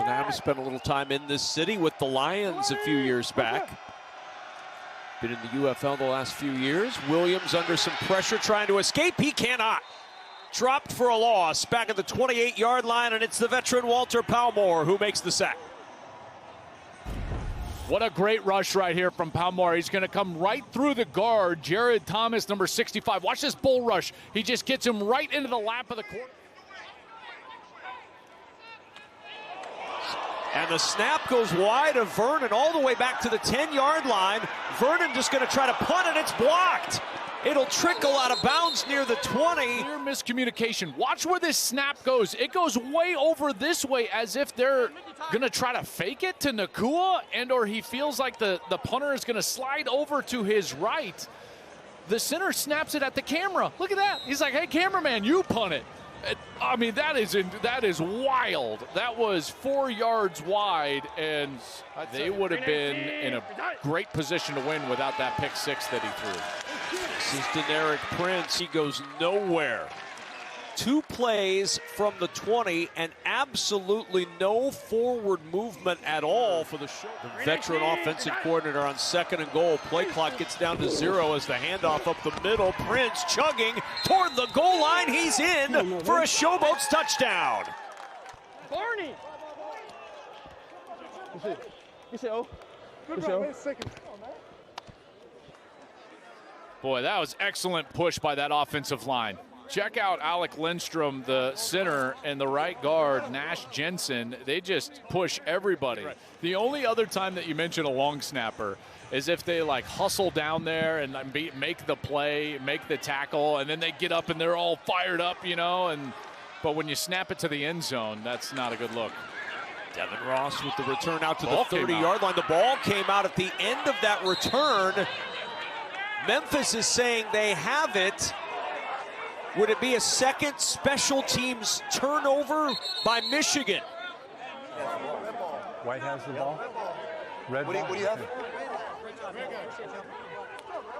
Adam spent a little time in this city with the Lions a few years back. Been in the UFL the last few years. Williams under some pressure trying to escape. He cannot. Dropped for a loss back at the 28-yard line, and it's the veteran Walter Palmore who makes the sack. What a great rush right here from Palmore. He's going to come right through the guard. Jared Thomas, number 65. Watch this bull rush. He just gets him right into the lap of the court. And the snap goes wide of Vernon all the way back to the 10-yard line. Vernon just going to try to punt, and it's blocked. It'll trickle out of bounds near the 20. Clear miscommunication. Watch where this snap goes. It goes way over this way as if they're going to try to fake it to Nakua, or he feels like the punter is going to slide over to his right. The center snaps it at the camera. Look at that. He's like, hey, cameraman, you punt it. I mean, that is wild. That was 4 yards wide, and they would have been in a great position to win without that pick six that he threw. This is Deneric Prince. He goes nowhere. 2 plays from the 20 and absolutely no forward movement at all for the show. The veteran offensive coordinator on 2nd and goal. Play clock gets down to 0 as the handoff up the middle. Prince chugging toward the goal line. He's in for a Showboats touchdown. Barney. You say, oh. Good run, wait a second. Boy, that was excellent push by that offensive line. Check out Alec Lindstrom, the center, and the right guard, Nash Jensen. They just push everybody. Right. The only other time that you mention a long snapper is if they like hustle down there and make the play, make the tackle, and then they get up and they're all fired up, you know. But when you snap it to the end zone, that's not a good look. Devin Ross with the return out to the 30-yard line. The ball came out at the end of that return. Memphis is saying they have it. Would it be a second special teams turnover by Michigan? White has the ball. Red ball. What do you have?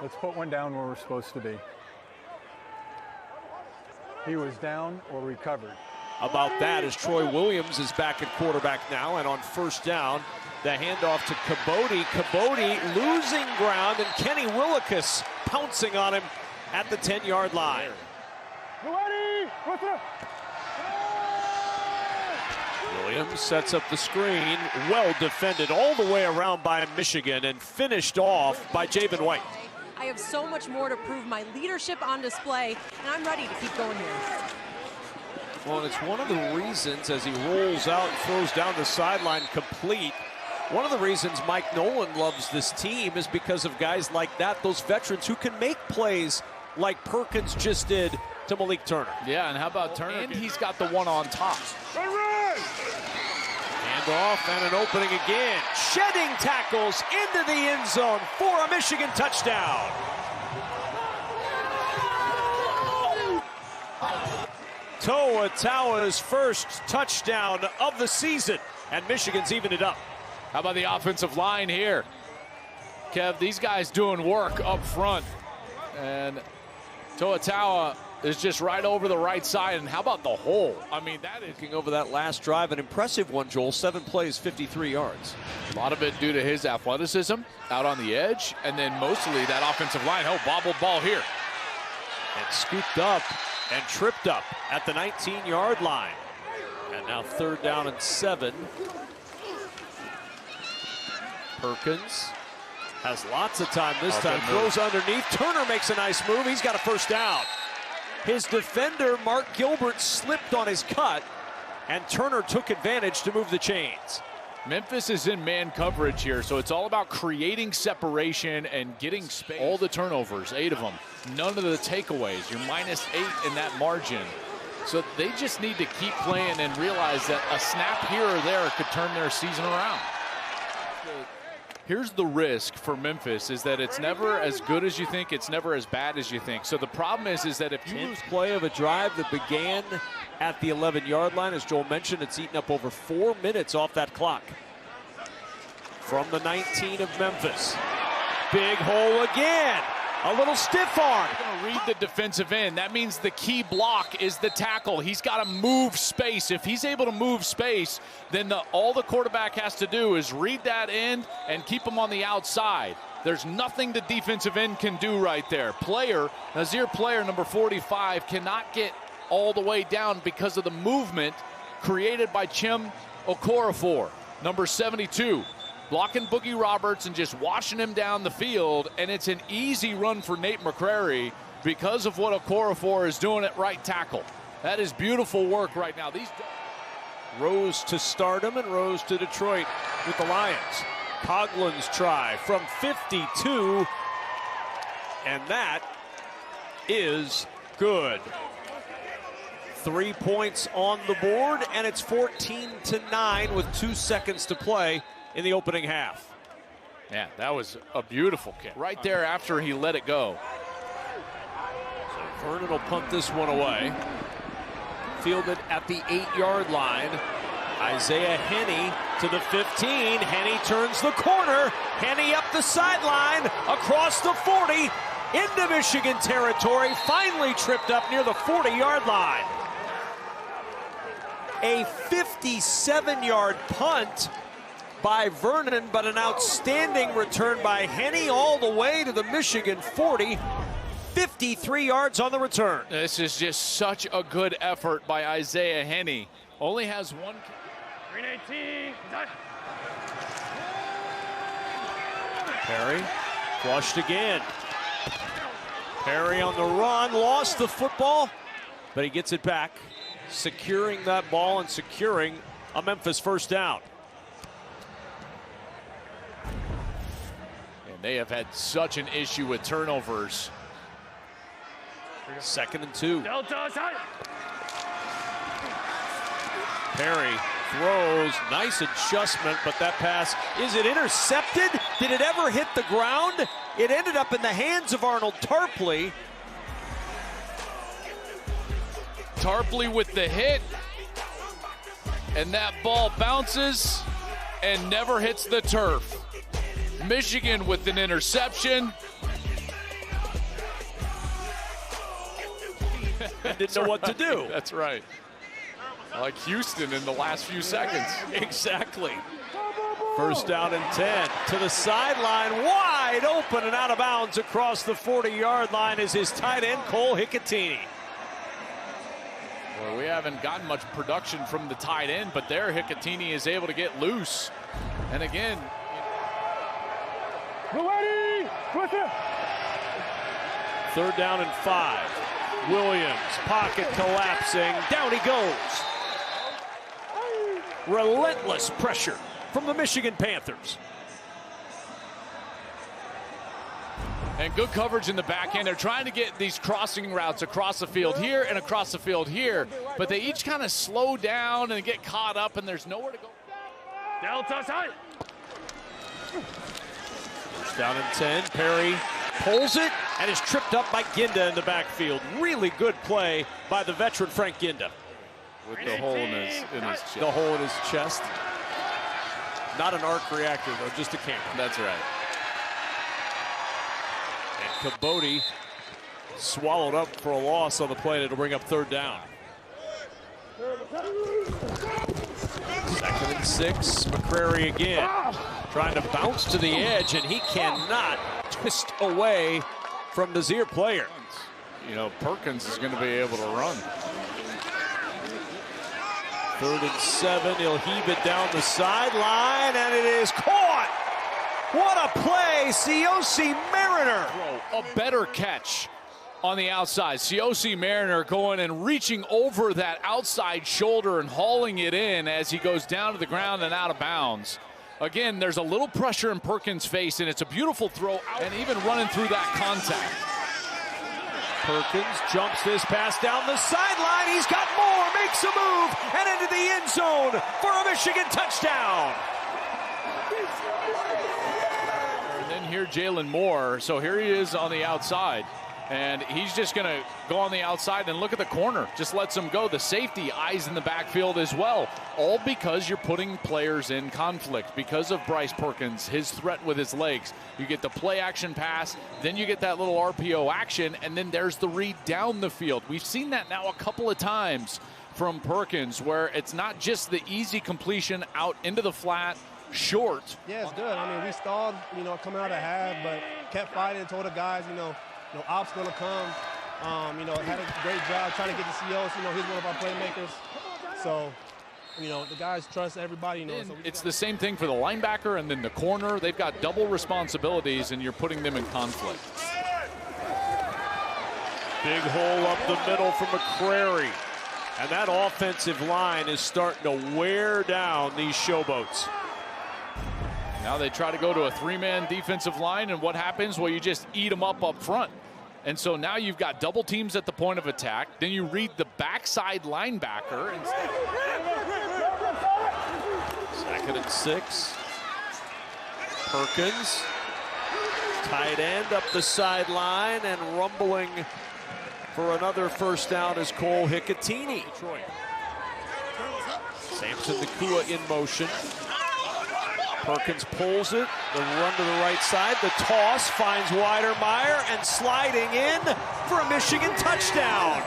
Let's put one down where we're supposed to be. He was down or recovered. About that as Troy Williams is back at quarterback now, and on first down, the handoff to Cabote. Cabote losing ground, and Kenny Willicus pouncing on him at the 10-yard line. Williams sets up the screen, well defended all the way around by Michigan and finished off by Javen White. I have so much more to prove, my leadership on display, and I'm ready to keep going here. Well, and it's one of the reasons as he rolls out and throws down the sideline complete. One of the reasons Mike Nolan loves this team is because of guys like that, those veterans who can make plays like Perkins just did to Malik Turner. Yeah, and how about Turner? And he's got the one on top. Hand off and an opening again. Shedding tackles into the end zone for a Michigan touchdown. Toa Tawa's first touchdown of the season, and Michigan's evened it up. How about the offensive line here? Kev, these guys doing work up front. And Toa Tawa is just right over the right side. And how about the hole? I mean, that is... Looking over that last drive, an impressive one, Joel. 7 plays, 53 yards. A lot of it due to his athleticism out on the edge. And then mostly that offensive line. Oh, bobbled ball here. And scooped up and tripped up at the 19-yard line. And now 3rd down and 7. Perkins has lots of time this time. Throws underneath. Turner makes a nice move. He's got a first down. His defender, Mark Gilbert, slipped on his cut, and Turner took advantage to move the chains. Memphis is in man coverage here, so it's all about creating separation and getting space. All the turnovers, 8 of them. None of the takeaways. You're -8 in that margin. So they just need to keep playing and realize that a snap here or there could turn their season around. Here's the risk for Memphis is that it's never as good as you think, it's never as bad as you think. So the problem is that if you lose play of a drive that began at the 11-yard line, as Joel mentioned, it's eaten up over 4 minutes off that clock. From the 19 of Memphis. Big hole again. A little stiff arm. Read the defensive end. That means the key block is the tackle. He's got to move space. If he's able to move space, then all the quarterback has to do is read that end and keep him on the outside. There's nothing the defensive end can do right there. Nazir player number 45 cannot get all the way down because of the movement created by Chim Okorafor, number 72. Blocking Boogie Roberts and just washing him down the field, and it's an easy run for Nate McCrary because of what Okorafor is doing at right tackle. That is beautiful work right now. Rose to Stardom and Rose to Detroit with the Lions. Coughlin's try from 52, and that is good. 3 points on the board, and it's 14-9 with 2 seconds to play in the opening half. Yeah, that was a beautiful kick. Right there after he let it go. So Vernon will punt this one away. Fielded at the 8-yard line. Isaiah Henney to the 15. Henney turns the corner. Henney up the sideline, across the 40, into Michigan territory. Finally tripped up near the 40-yard line. A 57-yard punt by Vernon, but an outstanding return by Henney all the way to the Michigan 40. 53 yards on the return. This is just such a good effort by Isaiah Henney. Only has one. Green 18. Perry flushed again. Perry on the run, lost the football, but he gets it back, securing that ball and securing a Memphis first down. And they have had such an issue with turnovers. 2nd and 2. Delta side. Perry throws, nice adjustment, but that pass, is it intercepted? Did it ever hit the ground? It ended up in the hands of Arnold Tarpley. Tarpley with the hit, and that ball bounces and never hits the turf. Michigan with an interception. Didn't know what to do. That's right. Like Houston in the last few seconds. Exactly. First down and 10 to the sideline, wide open and out of bounds across the 40-yard line is his tight end, Cole Hicatini. Well, we haven't gotten much production from the tight end, but there Hicatini is able to get loose. And again, Ready. Twister. 3rd down and 5. Williams, pocket collapsing, down he goes. Relentless pressure from the Michigan Panthers. and good coverage in the back end. They're trying to get these crossing routes across the field here and across the field here, but they each kind of slow down and get caught up, and there's nowhere to go. Delta side. Down in 10, Perry pulls it and is tripped up by Ginda in the backfield. Really good play by the veteran Frank Ginda. With the hole in his chest. The hole in his chest. Not an arc reactor, though, just a camera. That's right. And Cabote swallowed up for a loss on the play. It'll bring up third down. 2nd and 6, McCrary again. Trying to bounce to the edge, and he cannot twist away from Nazir player. You know, Perkins is going to be able to run. 3rd and 7, he'll heave it down the sideline, and it is caught. What a play, Cioce Mariner. A better catch on the outside. Cioce Mariner going and reaching over that outside shoulder and hauling it in as he goes down to the ground and out of bounds. Again, there's a little pressure in Perkins' face, and it's a beautiful throw out, and even running through that contact. Perkins jumps this pass down the sideline. He's got more, makes a move, and into the end zone for a Michigan touchdown. And then here Jalen Moore. So here he is on the outside. And he's just going to go on the outside and look at the corner. Just lets him go. The safety eyes in the backfield as well. All because you're putting players in conflict. Because of Bryce Perkins, his threat with his legs. You get the play action pass, then you get that little RPO action, and then there's the read down the field. We've seen that now a couple of times from Perkins, where it's not just the easy completion out into the flat, short. Yeah, it's good. I mean, we stalled, coming out of half, but kept fighting, told the guys, ops going to come. Had a great job trying to get the COs. He's one of our playmakers. So, the guys trust everybody. So it's the same thing for the linebacker and then the corner. They've got double responsibilities, and you're putting them in conflict. Big hole up the middle for McCrary. And that offensive line is starting to wear down these Showboats. Now they try to go to a three-man defensive line, and what happens? Well, you just eat them up front. And so now you've got double teams at the point of attack. Then you read the backside linebacker. Second and 6. Perkins. Tight end up the sideline and rumbling for another first down is Cole Hicatini. Samson Nakua in motion. Perkins pulls it, the run to the right side, the toss finds Weidermeyer, and sliding in for a Michigan touchdown.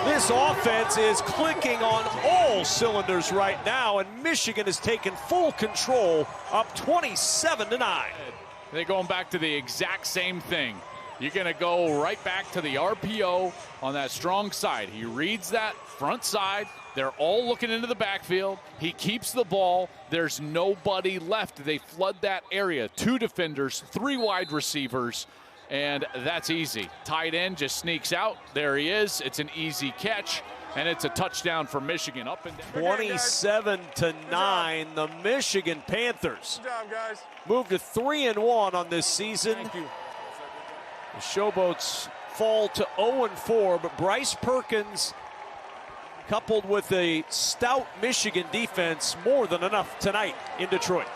This offense is clicking on all cylinders right now, and Michigan has taken full control, up 27-9. They're going back to the exact same thing. You're going to go right back to the RPO on that strong side. He reads that front side. They're all looking into the backfield. He keeps the ball. There's nobody left. They flood that area. 2 defenders, 3 wide receivers, and that's easy. Tight end just sneaks out. There he is. It's an easy catch, and it's a touchdown for Michigan. Up and down. 27-9, the Michigan Panthers Good job, guys. move to 3-1 on this season. Thank you. The Showboats fall to 0-4, but Bryce Perkins, coupled with a stout Michigan defense, more than enough tonight in Detroit.